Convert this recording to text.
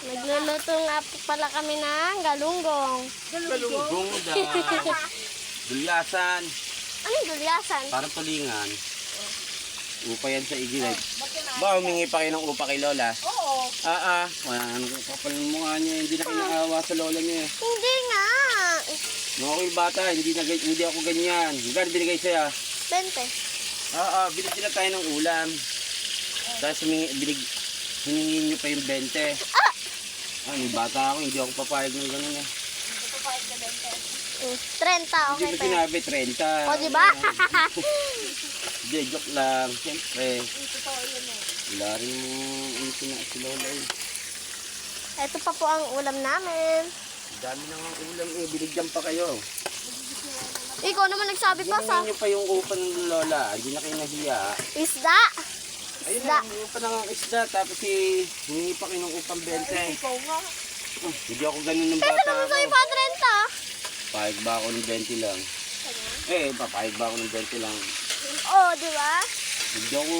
Nagluluto nga po pala kami ng galunggong. Galunggong da. Dulasan. Ano yung dulyasan? Parang tulingan. Upa yan sa igilid. Ba, humingi pa kayo ng upa kay Lola? Oo. Wala nang kapal ng mukha niya. Hindi na kinaawa sa Lola niya. Hindi nga. Nung ako'y bata, hindi ako ganyan. Magkano binigay sa'yo? 20. Binigyan na tayo ng ulam. Tapos hiningi niyo pa yung 20. May bata ako, hindi ako papayag ng gano'n eh. 30, okay Hindi pa mo yan. sinabi, 30. O, diba? Hindi, joke lang. Siyempre. Wala rin yung si Lola eh. Ito pa po ang ulam namin. Dami na nga ulam eh. Binigyan pa kayo. Ikaw naman nagsabi pa sa Hiningi niyo pa yung upa ng Lola. Hindi na kayo nahiya. isda. Ayun na, yung upa ng isda. Tapos hiningi pa kayo ng upang 20. Ikaw nga. Hindi ako ganun ng Pwede bata naman ako. sa'yo pa 30. Pahig ba ako ng 20 lang? Papahig ba ako ng 20 lang? O, diba? Hindi ako